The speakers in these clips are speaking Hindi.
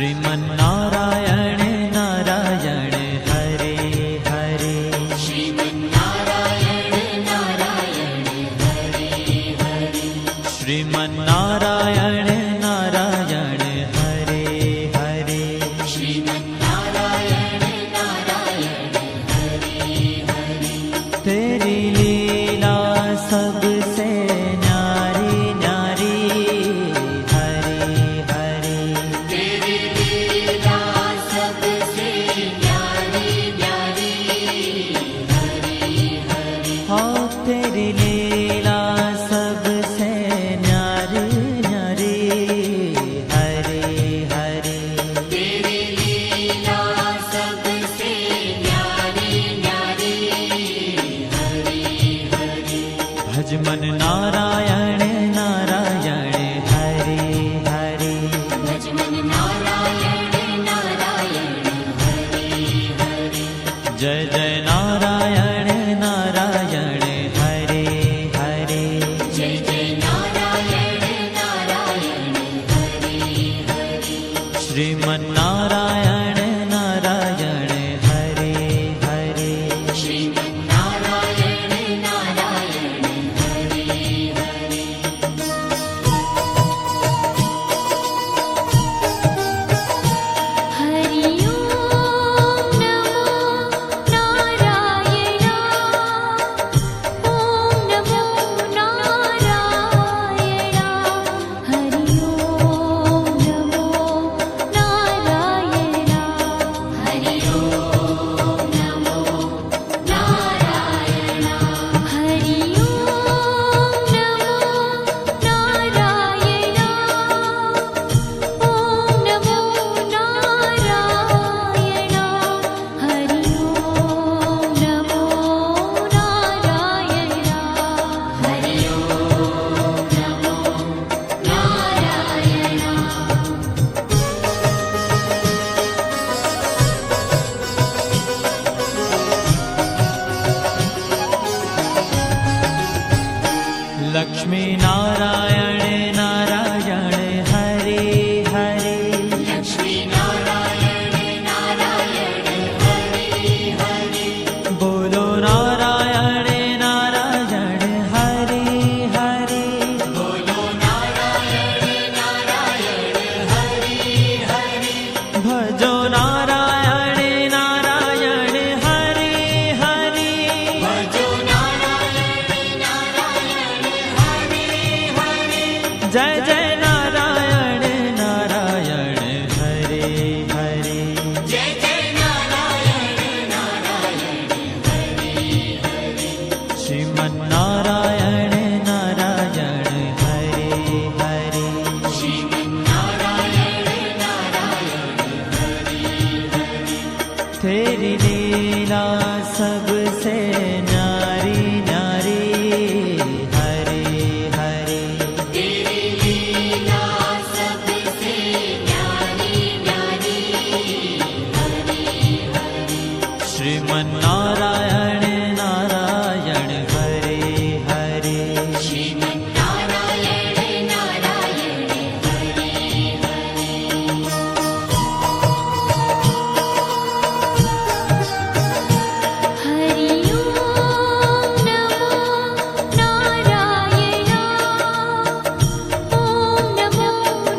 श्रीमन्नारायण नारायण हरे हरे। श्रीमन्नारायण नारायण हरे हरे। श्रीमन्नारायण नारायण हरे हरे। श्रीमन्नारायण नारायण हरे हरे। तेरी लीला सबसे न्यारी न्यारी हरे हरे। तेरी लीला सबसे न्यारी न्यारी हरे हरे। हाँ तेरी लीला सबसे न्यारी न्यारी हरे हरे। तेरी लीला सबसे न्यारी न्यारी हरे हरे। भज मन नारायण नारायण हरे हरे। भज मन नारायण नारायण हरे हरे। जय जय नारायण नारायण हरे हरे। जय जय नारायण नारायण हरे हरे। श्रीमन्नारायण नारायण हरे हरे। श्रीमन्नारायण नारायण हरे हरे। हरि ओम नमो नारायण। ओम नमो नारायण। हरि ओम नमो नारायण। हरि ओम नमो नारायण। हरि ओम नमो नारायण। ओम नमो नारायण। हरि ओम नमो नारायण। हरि ओम नमो नारायण। लक्ष्मी नारायण नारायण हरे हरे। लक्ष्मी नारायण नारायण हरे हरे। बोलो नारायण नारायण हरे हरे। बोलो नारायण नारायण हरे हरे। भजो नारायण नारायण हरे हरे। भजो नारायण नारायण हरे हरे। जय जय नारायण नारायण हरे हरे। जय जय नारायण नारायण हरे हरे। श्रीमन्नारायण नारायण हरे हरे। श्रीमन्नारायण नारायण हरे हरे। तेरी लीला सबसे न्यारी न्यारी हरे हरे। तेरी लीला सबसे न्यारी न्यारी हरे हरे। श्रीमन्नारायण नारायण हरे हरे। श्रीमन्नारायण नारायण हरे हरे। हरि ओम नमो नारायण। ओम नमो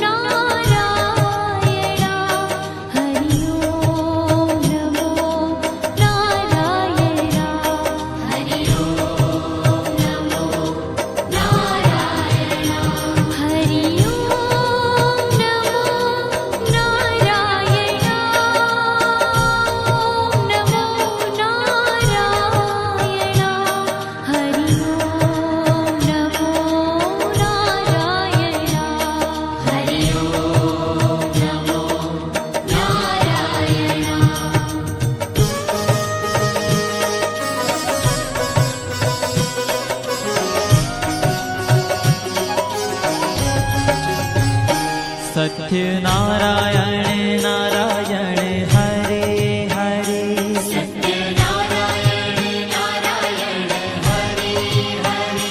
नारायण। हरि ओम नमो नारायण। हरि ओम नमो नारायण। हरि ओम नमो नारायण। ओम नमो नारायण। हरि ओम नमो नारायण। हरि ओम नमो नारायण। सत्य नारायण नारायण हरे हरे। सत्य नारायण नारायण हरे हरे।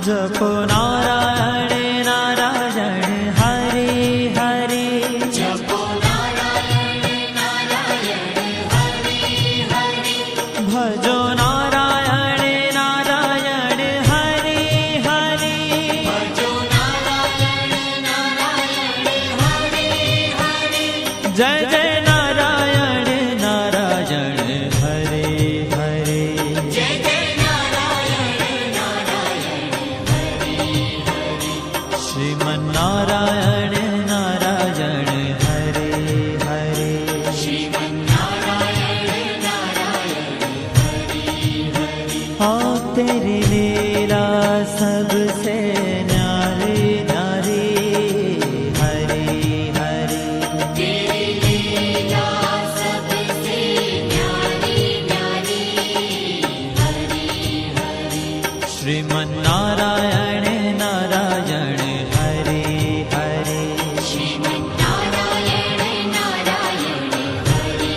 जपो नारायण नारायण हरे हरे। जपो नारायण ભજો નારાયણ નારાયણ હરે હરે ભજો નારાયણ નારાયણ હરે હરે જય જય નારાયણ નારાયણ હરે હરે જય જય નારાયણ નારાયણ હરે હરે શ્રીમન નારાયણ નારાયણ હરે હરે શ્રીમન્નારાયણ નારાયણ હરે હરે हाँ तेरी लीला सबसे न्यारी न्यारी हरे हरे तेरी लीला सबसे न्यारी न्यारी हरे हरे श्रीमन नारायण नारायण हरे हरे श्रीमन्नारायण नारायण हरे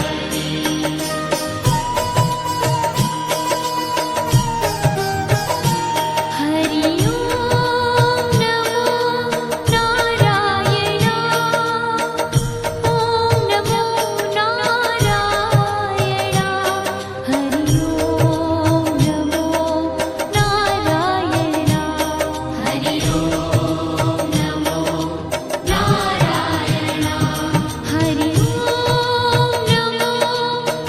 हरे हरि ओम नमो नारायण ओम नमो नारायण हरि ओम नमो नारायण हरि ओम नमो नारायण हरि ओम नमो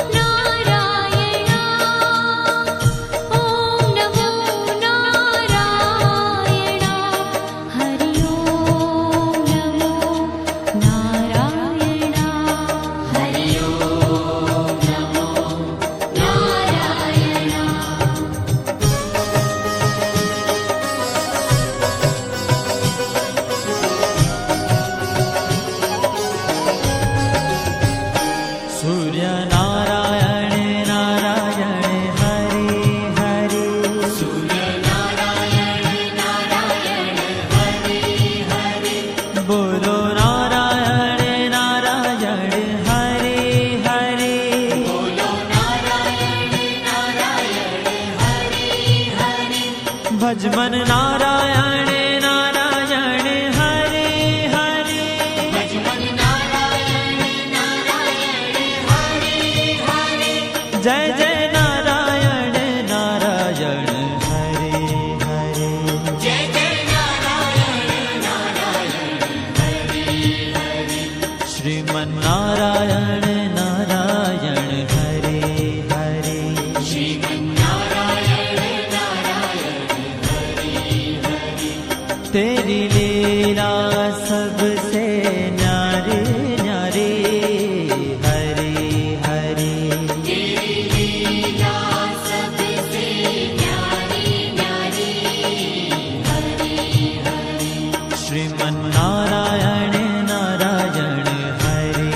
नारायण ओम नमो नारायण हरि ओम नमो नारायण हरि ओम नमो नारायण सूर्य नारायण नारायण हरे हरे सूर्य नारायण नारायण हरे हरे बोलो नारायण नारायण हरे हरे बोलो नारायण नारायण हरे हरे भजमन नारायण नारायण हरे हरे भजमन नारायण नारायण हरे हरे जय जय नारायण नारायण हरे हरे जय जय नारायण नारायण हरे हरे श्रीमन नारायण नारायण हरे हरे श्रीमन्नारायण नारायण हरे हरे तेरी लीला सबसे न्यारी न्यारी हरे हरे तेरी लीला सबसे न्यारी न्यारी हरे हरे श्रीमन नारायण नारायण हरे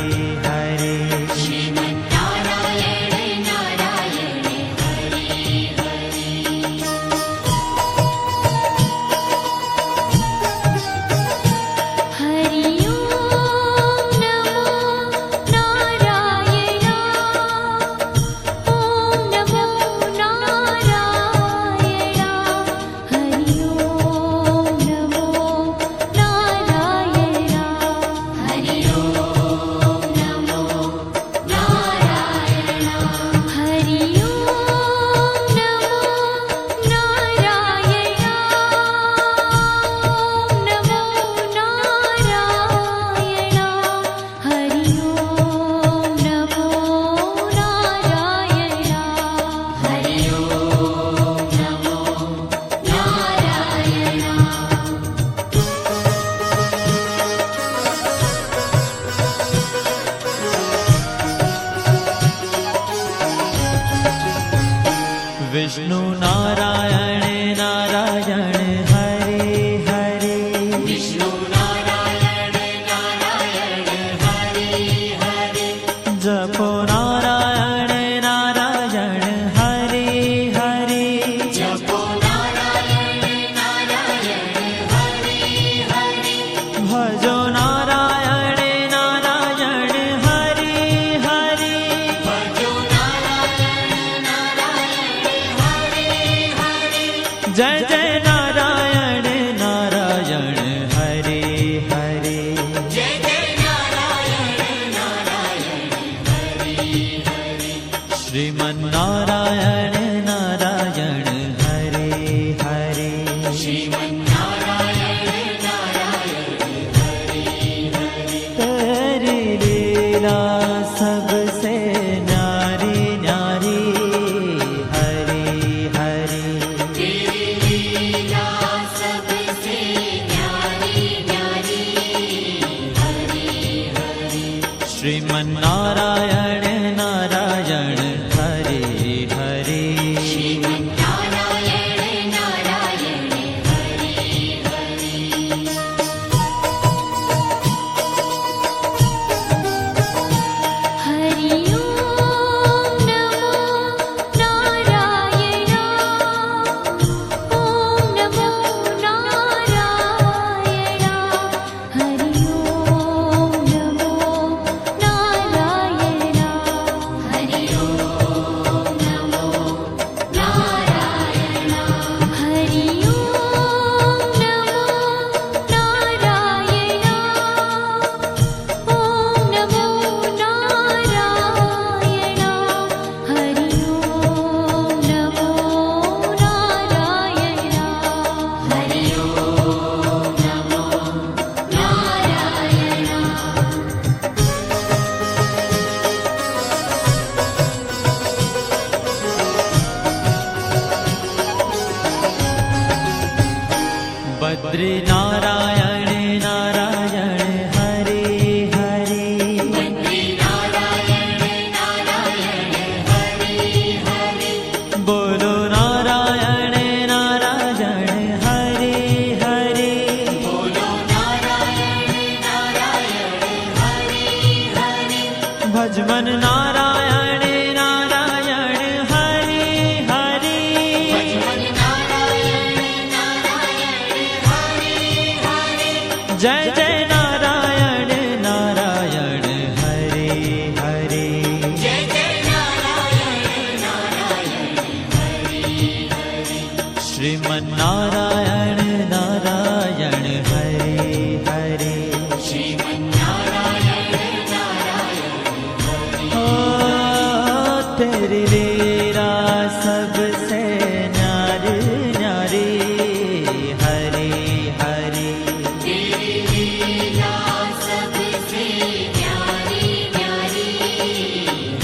हरे श्रीमन्नारायण नारायण हरे हरे हरि ओम नमो नारायण ओम नमो नारायण हरि ओम नमो नारायण हरि ओम नमो नारायण हरि ओम नमो नारायण ओम नमो नारायण हरि ओम नमो नारायण हरि ओम नमो नारायण विष्णु नारायण नारायण हरे हरे विष्णु नारायण नारायण हरे हरे जपो नारायण नारायण हरे हरे जपो नारायण नारायण हरे हरे भजो नारायण नारायण हरे हरे भजो नारायण नारायण हरे हरे जय जय नारायण नारायण हरे हरे जय जय नारायण नारायण हरे हरे श्रीमन्नारायण नारायण हरे हरे श्रीमन्नारायण नारायण हरे हरे तेरी लीला सबसे न्यारी न्यारी हरे हरे तेरी लीला सबसे न्यारी न्यारी हरे हरे श्रीमन्नारायण नारायण हरे हरे श्रीमन्नारायण नारायण हरे हरे हरि ओम नमो नारायण ओम नमो नारायण हरि ओम नमो नारायण हरि ओम नमो नारायण हरि ओम नमो नारायण ओम नमो नारायण हरि ओम नमो नारायण हरि ओम नमो नारायण बद्री नारायण नारायण हरे हरे बद्री नारायण नारायण हरे हरे बोलो नारायण नारायण हरे हरे बोलो नारायण नारायण हरे हरे भजमन नारायण नारायण हरे हरे भजमन नारायण नारायण हरे हरे जय जय नारायण नारायण हरे हरे जय जय नारायण नारायण हरे हरे श्रीमन्नारायण नारायण हरे हरे श्रीमन्नारायण नारायण हरे ओ तेरी लीला सबसे न्यारी न्यारी हरे हरे तेरी लीला सबसे न्यारी न्यारी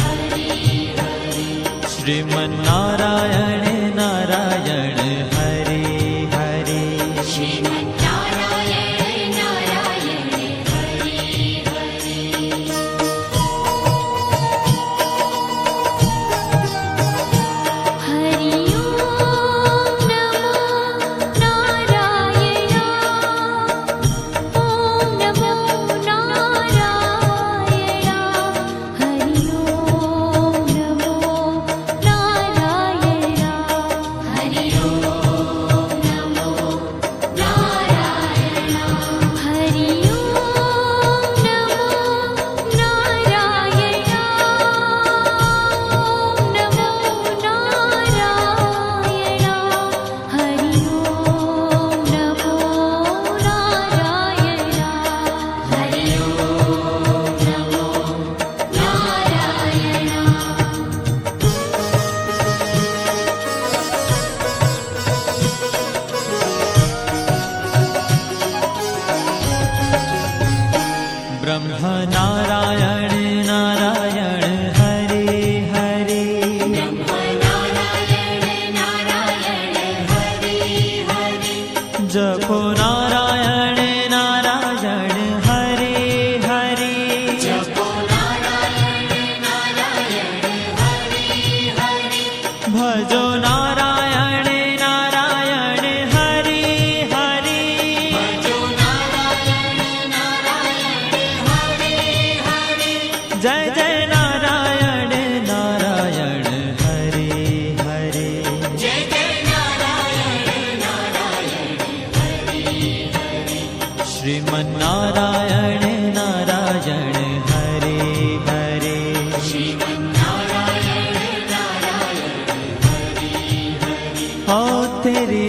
हरे हरे श्रीमन्नारायण नारायण हरे हरे श्रीमन्नारायण नारायण हरे हरे हरि ओम नमो नारायण ओम नमो नारायण हरि ओम नमो नारायण हरि ओम नमो नारायण हरि ओम नमो नारायण ओम नमो नारायण हरि ओम नमो नारायण हरि ओम नमो नारायण ब्रह्म नारायण नारायण हरे हरे नारायण नारायण हरे हरे जपो नारायण नारायण हरे हरे जपो नारायण नारायण हरे हरे भजो नारायण नारायण हरे हरे भजो नारायण नारायण हरे हरे जय जय नारायण नारायण हरे हरे जय जय नारायण नारायण हरे हरे श्रीमन्नारायण नारायण हरे हरे श्रीमन्नारायण नारायण हरे हरे ओ तेरी